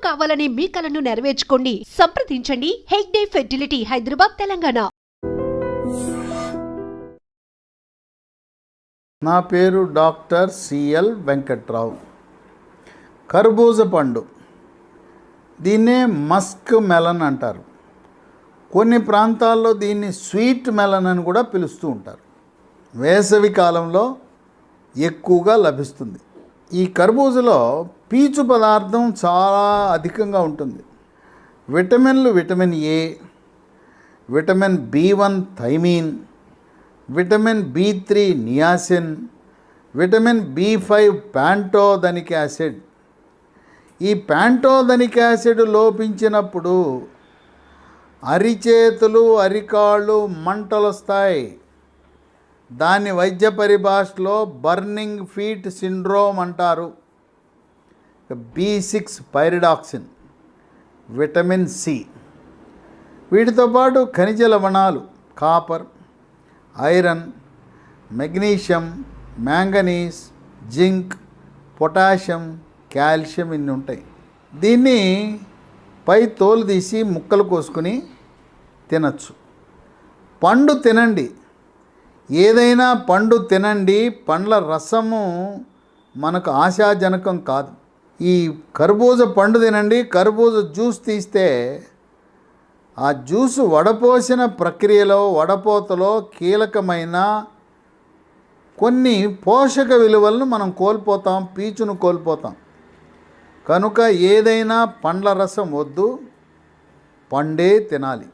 కావాలనే మీ కలను నెరవేర్చుకోండి. సంప్రదించండి హెగ్డే ఫెర్టిలిటీ, హైదరాబాద్, తెలంగాణ. నా పేరు డాక్టర్ సిఎల్ వెంకట్రావు. కర్బూజ పండు, దీన్నే మస్క్ మెలన్ అంటారు. కొన్ని ప్రాంతాల్లో దీన్ని స్వీట్ మెలన్ అని కూడా పిలుస్తూ ఉంటారు. వేసవి కాలంలో ఎక్కువగా లభిస్తుంది. ఈ కర్బూజలో పీచు పదార్థం చాలా అధికంగా ఉంటుంది. విటమిన్లు vitamin A, vitamin B one thiamine, vitamin బి3 niacin, vitamin B five pantothenic acid. ఈ ప్యాంటోథనిక్ యాసిడ్ లోపించినప్పుడు అరిచేతులు, అరికాళ్ళు మంటలు వస్తాయి. దాన్ని వైద్య పరిభాషలో బర్నింగ్ ఫీట్ సిండ్రోమ్ అంటారు. బి6 పైరిడాక్సిన్, విటమిన్ సి, వీటితో పాటు ఖనిజ లవణాలు copper, iron, magnesium, manganese, zinc, potassium, calcium ఇన్ని ఉంటాయి. దీన్ని పై తోలు తీసి ముక్కలు కోసుకుని తినచ్చు. పండు తినండి, ఏదైనా పండు తినండి. పండ్ల రసము మనకు ఆశాజనకం కాదు. ఈ కర్బూజ పండు తినండి. కర్బూజ జ్యూస్ తీస్తే ఆ జ్యూసు వడపోసిన ప్రక్రియలో, వడపోతలో కీలకమైన కొన్ని పోషక విలువలను మనం కోల్పోతాం, పీచును కోల్పోతాం. కనుక ఏదైనా పండ్ల రసం వద్దు, పండే తినాలి.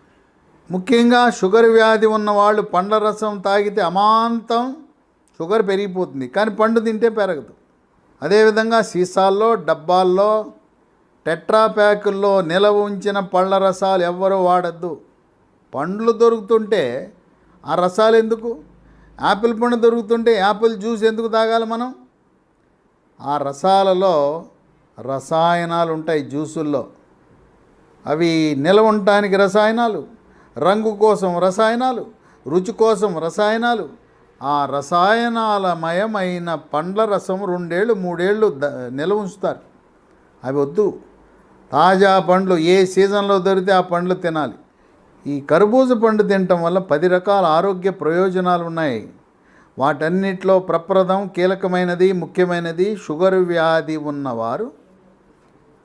ముఖ్యంగా షుగర్ వ్యాధి ఉన్నవాళ్ళు పండ్ల రసం తాగితే అమాంతం షుగర్ పెరిగిపోతుంది, కానీ పండు తింటే పెరగదు. అదేవిధంగా సీసాల్లో, డబ్బాల్లో, టెట్రా ప్యాకుల్లో నిలవ ఉంచిన పళ్ళ రసాలు ఎవ్వరూ వాడద్దు. పండ్లు దొరుకుతుంటే ఆ రసాలు ఎందుకు? యాపిల్ పండు దొరుకుతుంటే యాపిల్ జ్యూస్ ఎందుకు తాగాలి మనం? ఆ రసాలలో రసాయనాలు ఉంటాయి. జ్యూసుల్లో అవి నిలవ ఉండటానికి రసాయనాలు, రంగు కోసం రసాయనాలు, రుచి కోసం రసాయనాలు. ఆ రసాయనాలమయమైన పండ్ల రసం 2 ఏళ్ళు 3 ఏళ్ళు నిలవ ఉంచుతారు. అవి వద్దు. తాజా పండ్లు ఏ సీజన్లో దొరికితే ఆ పండ్లు తినాలి. ఈ కర్బూజ పండు తినటం వల్ల 10 రకాల ఆరోగ్య ప్రయోజనాలు ఉన్నాయి. వాటన్నిటిలో ప్రప్రథం, కీలకమైనది, ముఖ్యమైనది షుగర్ వ్యాధి ఉన్నవారు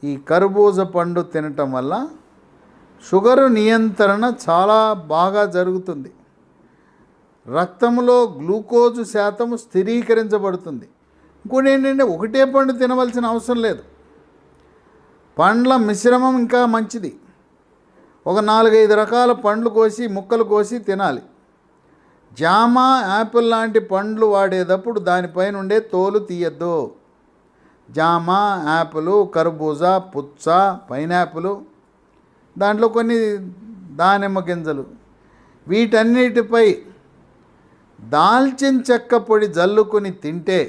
ఈ కర్బూజ పండు తినటం వల్ల షుగరు నియంత్రణ చాలా బాగా జరుగుతుంది. రక్తంలో గ్లూకోజు శాతము స్థిరీకరించబడుతుంది. ఇంకోటి ఏంటంటే, ఒకటే పండు తినవలసిన అవసరం లేదు. పండ్ల మిశ్రమం ఇంకా మంచిది. ఒక 4-5 రకాల పండ్లు కోసి, ముక్కలు కోసి తినాలి. జామ, యాపిల్ లాంటి పండ్లు వాడేటప్పుడు దానిపైన ఉండే తోలు తీయద్దు. జామ, యాపిల్, కర్బూజా, పుచ్చ, పైనాపిల్, దాంట్లో కొన్ని దానిమ్మ గింజలు, వీటన్నిటిపై దాల్చిన చెక్క పొడి జల్లుకొని తింటే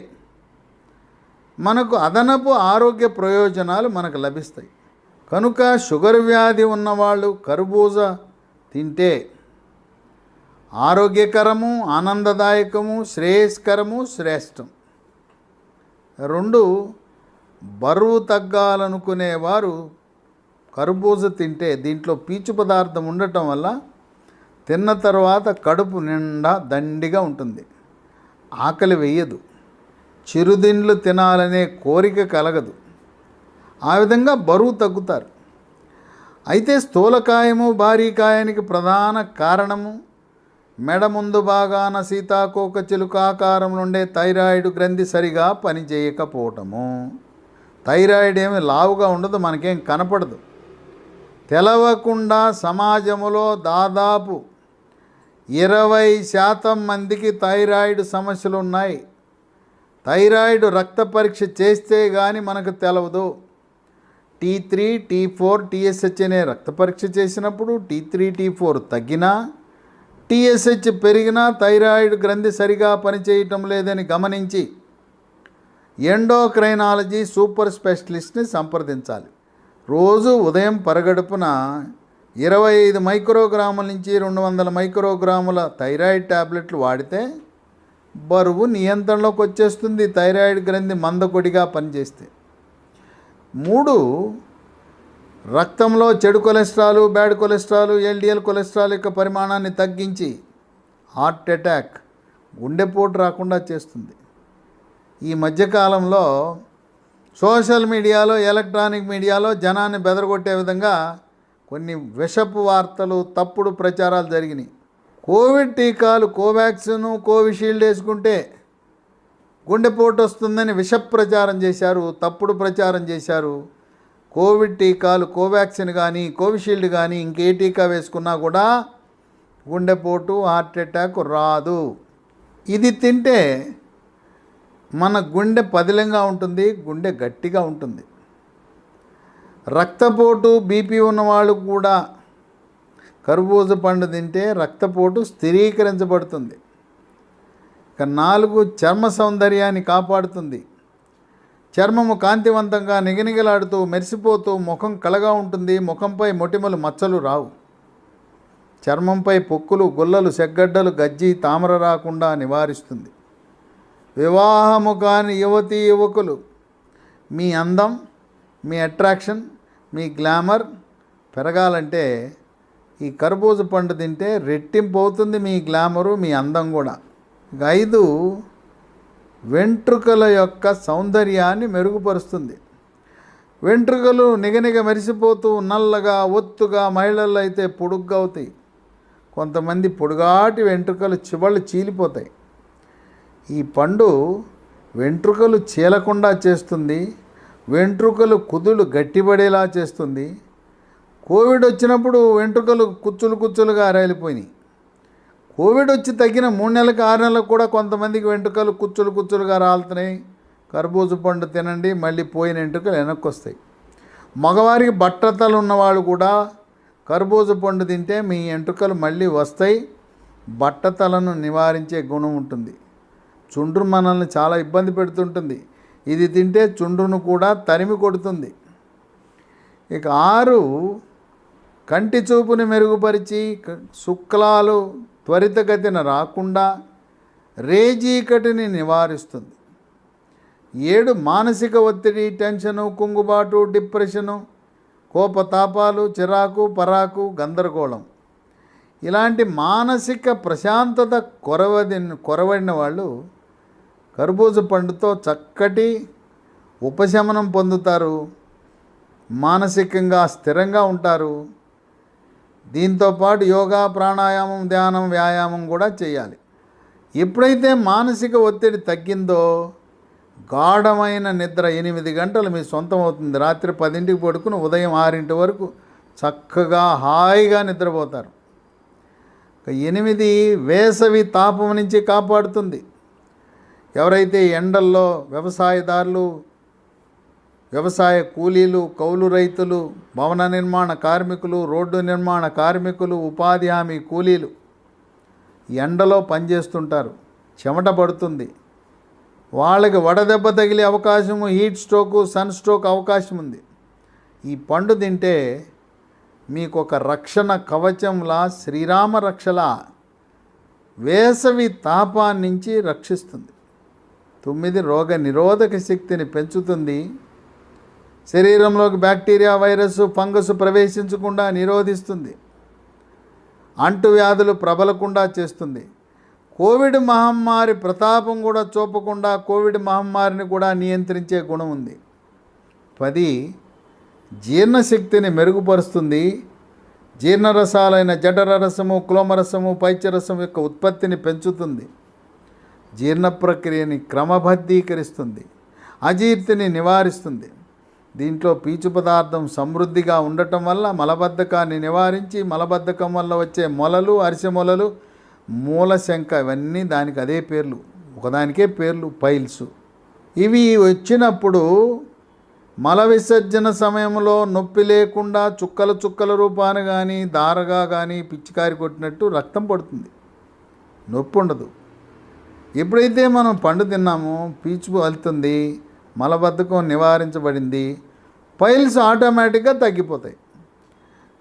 మనకు అదనపు ఆరోగ్య ప్రయోజనాలు మనకు లభిస్తాయి. కనుక షుగర్ వ్యాధి ఉన్నవాళ్ళు కర్బూజా తింటే ఆరోగ్యకరము, ఆనందదాయకము, శ్రేయస్కరము, శ్రేష్టం. 2, బరువు తగ్గాలనుకునేవారు కర్బూజ తింటే దీంట్లో పీచు పదార్థం ఉండటం వల్ల తిన్న తర్వాత కడుపు నిండా దండిగా ఉంటుంది, ఆకలి వేయదు, చిరుదిండ్లు తినాలనే కోరిక కలగదు. ఆ విధంగా బరువు తగ్గుతారు. అయితే స్థూలకాయము, భారీకాయానికి ప్రధాన కారణము మెడ ముందు భాగాన సీతాకోక చిలుక ఆకారంలో ఉండే థైరాయిడ్ గ్రంథి సరిగా పనిచేయకపోవటము. థైరాయిడ్ ఏమి లావుగా ఉండదు, మనకేం కనపడదు. తెలవకుండా సమాజంలో దాదాపు 20% మందికి థైరాయిడ్ సమస్యలు ఉన్నాయి. థైరాయిడ్ రక్త పరీక్ష చేస్తే కానీ మనకు తెలవదు. T3, T4, TSH అనే రక్త పరీక్ష చేసినప్పుడు T3, T4 తగ్గినా, TSH పెరిగినా థైరాయిడ్ గ్రంథి సరిగా పనిచేయటం లేదని గమనించి ఎండోక్రైనాలజీ సూపర్ స్పెషలిస్ట్ని సంప్రదించాలి. రోజు ఉదయం పరగడుపున 25 మైక్రోగ్రాముల నుంచి 200 మైక్రోగ్రాముల థైరాయిడ్ ట్యాబ్లెట్లు వాడితే బరువు నియంత్రణలోకి వచ్చేస్తుంది, థైరాయిడ్ గ్రంథి మందకొడిగా పనిచేస్తే. 3, రక్తంలో చెడు cholesterol, bad cholesterol, LDL cholesterol యొక్క పరిమాణాన్ని తగ్గించి హార్ట్ అటాక్, గుండెపోటు రాకుండా చేస్తుంది. ఈ మధ్యకాలంలో సోషల్ మీడియాలో, ఎలక్ట్రానిక్ మీడియాలో జనాన్ని బెదరగొట్టే విధంగా కొన్ని విషపు వార్తలు, తప్పుడు ప్రచారాలు జరిగినాయి. కోవిడ్ టీకాలు కోవాక్సిన్, కోవిషీల్డ్ వేసుకుంటే గుండెపోటు వస్తుందని విష ప్రచారం చేశారు, తప్పుడు ప్రచారం చేశారు. కోవిడ్ టీకాలు కోవాక్సిన్ కానీ, కోవిషీల్డ్ కానీ ఇంకే టీకా వేసుకున్నా కూడా గుండెపోటు, హార్ట్ అటాక్ రాదు. ఇది తింటే మన గుండె పదిలంగా ఉంటుంది, గుండె గట్టిగా ఉంటుంది. రక్తపోటు, బీపీ ఉన్నవాళ్ళు కూడా కర్బూజ పండు తింటే రక్తపోటు స్థిరీకరించబడుతుంది. ఇక 4 చర్మ సౌందర్యాన్ని కాపాడుతుంది. చర్మము కాంతివంతంగా నిగనిగలాడుతూ మెరిసిపోతూ ముఖం కళగా ఉంటుంది. ముఖంపై మొటిమలు, మచ్చలు రావు. చర్మంపై పొక్కులు, గుల్లలు, సెగ్గడ్డలు, గజ్జి, తామర రాకుండా నివారిస్తుంది. వివాహము కాని యువతీ యువకులు మీ అందం, మీ అట్రాక్షన్, మీ గ్లామర్ పెరగాలంటే ఈ కర్బూజ పండు తింటే రెట్టింపు అవుతుంది మీ గ్లామరు, మీ అందం కూడా. 5 వెంట్రుకల యొక్క సౌందర్యాన్ని మెరుగుపరుస్తుంది. వెంట్రుకలు నిగనిగ మెరిసిపోతూ నల్లగా, ఒత్తుగా, మహిళల్లో అయితే పొడుగ్గా అవుతాయి. కొంతమంది పొడుగాటి వెంట్రుకలు చివళ్ళు చీలిపోతాయి. ఈ పండు వెంట్రుకలు చీలకుండా చేస్తుంది. వెంట్రుకలు కుదులు గట్టిపడేలా చేస్తుంది. కోవిడ్ వచ్చినప్పుడు వెంట్రుకలు కుచ్చులుగా రాలిపోయినాయి. కోవిడ్ వచ్చి తగ్గిన 3 నెలలకు 6 నెలలకు కూడా కొంతమందికి వెంట్రుకలు కుచ్చులుగా రాలుతున్నాయి. కర్బూజ పండు తినండి, మళ్ళీ పోయిన వెంట్రుకలు వెనక్కి వస్తాయి. మగవారికి బట్టతలు ఉన్నవాళ్ళు కూడా కర్బూజ పండు తింటే మీ వెంట్రుకలు మళ్ళీ వస్తాయి. బట్టతలను నివారించే గుణం ఉంటుంది. చుండ్రు మనల్ని చాలా ఇబ్బంది పెడుతుంటుంది. ఇది తింటే చుండ్రును కూడా తరిమి కొడుతుంది. ఇక 6 కంటి చూపుని మెరుగుపరిచి శుక్లాలు త్వరితగతిన రాకుండా రేజీకటిని నివారిస్తుంది. 7 మానసిక ఒత్తిడి, టెన్షను, కుంగుబాటు, డిప్రెషను, కోపతాపాలు, చిరాకు, పరాకు, గందరగోళం ఇలాంటి మానసిక ప్రశాంతత కొరవడిన వాళ్ళు కర్బూజ పండుతో చక్కటి ఉపశమనం పొందుతారు. మానసికంగా స్థిరంగా ఉంటారు. దీంతోపాటు యోగా, ప్రాణాయామం, ధ్యానం, వ్యాయామం కూడా చేయాలి. ఎప్పుడైతే మానసిక ఒత్తిడి తగ్గిందో గాఢమైన నిద్ర 8 గంటలు మీ సొంతం అవుతుంది. రాత్రి 10ంటికి పడుకుని ఉదయం 6 వరకు చక్కగా హాయిగా నిద్రపోతారు. 8 వేసవి తాపం నుంచి కాపాడుతుంది. ఎవరైతే ఎండల్లో వ్యవసాయదారులు, వ్యవసాయ కూలీలు, కౌలు రైతులు, భవన నిర్మాణ కార్మికులు, రోడ్డు నిర్మాణ కార్మికులు, ఉపాధి హామీ కూలీలు ఎండలో పనిచేస్తుంటారు, చెమట పడుతుంది. వాళ్ళకి వడదెబ్బ తగిలే అవకాశము, హీట్ స్ట్రోకు, సన్ స్ట్రోక్ అవకాశం ఉంది. ఈ పండు తింటే మీకు ఒక రక్షణ కవచంలా, శ్రీరామ రక్షలా వేసవి తాపాన్నించి రక్షిస్తుంది. 9 రోగ నిరోధక శక్తిని పెంచుతుంది. శరీరంలోకి బ్యాక్టీరియా, వైరస్, ఫంగస్ ప్రవేశించకుండా నిరోధిస్తుంది. అంటువ్యాధులు ప్రబలకుండా చేస్తుంది. కోవిడ్ మహమ్మారి ప్రతాపం కూడా చూపకుండా కోవిడ్ మహమ్మారిని కూడా నియంత్రించే గుణం ఉంది. 10 జీర్ణశక్తిని మెరుగుపరుస్తుంది. జీర్ణరసాలైన జఠర రసము, క్లోమరసము, పైత్యరసం యొక్క ఉత్పత్తిని పెంచుతుంది. జీర్ణ ప్రక్రియని క్రమబద్ధీకరిస్తుంది. అజీర్తిని నివారిస్తుంది. దీంట్లో పీచు పదార్థం సమృద్ధిగా ఉండటం వల్ల మలబద్ధకాన్ని నివారించి, మలబద్ధకం వల్ల వచ్చే మొలలు, అరిసె మొలలు, మూలశంక ఇవన్నీ దానికి అదే పేర్లు, ఒకదానికే పేర్లు, పైల్స్. ఇవి వచ్చినప్పుడు మల విసర్జన సమయంలో నొప్పి లేకుండా చుక్కల రూపాన కానీ, దారగా కానీ పిచ్చికారి కొట్టినట్టు రక్తం పడుతుంది, నొప్పి ఉండదు. ఎప్పుడైతే మనం పండు తిన్నామో పీచు వెళ్తుంది, మలబద్ధకం నివారించబడింది, పైల్స్ ఆటోమేటిక్గా తగ్గిపోతాయి.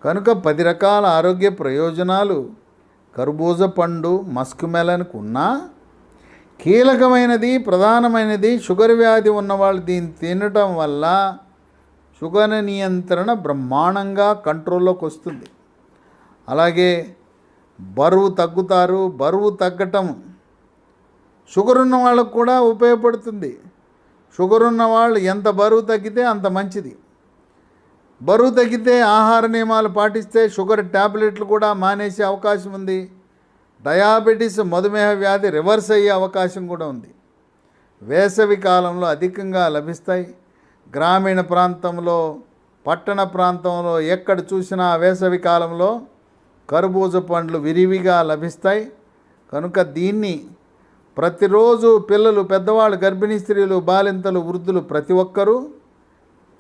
కనుక 10 రకాల ఆరోగ్య ప్రయోజనాలు కర్బూజ పండు, మస్క్ మెలన్కు ఉన్నా కీలకమైనది, ప్రధానమైనది షుగర్ వ్యాధి ఉన్నవాళ్ళు దీన్ని తినటం వల్ల షుగర్ నియంత్రణ బ్రహ్మాండంగా కంట్రోల్లోకి వస్తుంది. అలాగే బరువు తగ్గుతారు. బరువు తగ్గటం షుగర్ ఉన్న వాళ్ళకు కూడా ఉపయోగపడుతుంది. షుగర్ ఉన్న వాళ్ళు ఎంత బరువు తగ్గితే అంత మంచిది. బరువు తగ్గితే ఆహార నియమాలు పాటిస్తే షుగర్ ట్యాబ్లెట్లు కూడా మానేసే అవకాశం ఉంది. డయాబెటీస్, మధుమేహ వ్యాధి రివర్స్ అయ్యే అవకాశం కూడా ఉంది. వేసవి కాలంలో అధికంగా లభిస్తాయి. గ్రామీణ ప్రాంతంలో, పట్టణ ప్రాంతంలో ఎక్కడ చూసినా వేసవి కాలంలో కర్బూజ పండ్లు విరివిగా లభిస్తాయి. కనుక దీన్ని ప్రతిరోజు పిల్లలు, పెద్దవాళ్ళు, గర్భిణీ స్త్రీలు, బాలింతలు, వృద్ధులు ప్రతి ఒక్కరూ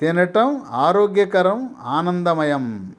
తినటం ఆరోగ్యకరం, ఆనందమయం.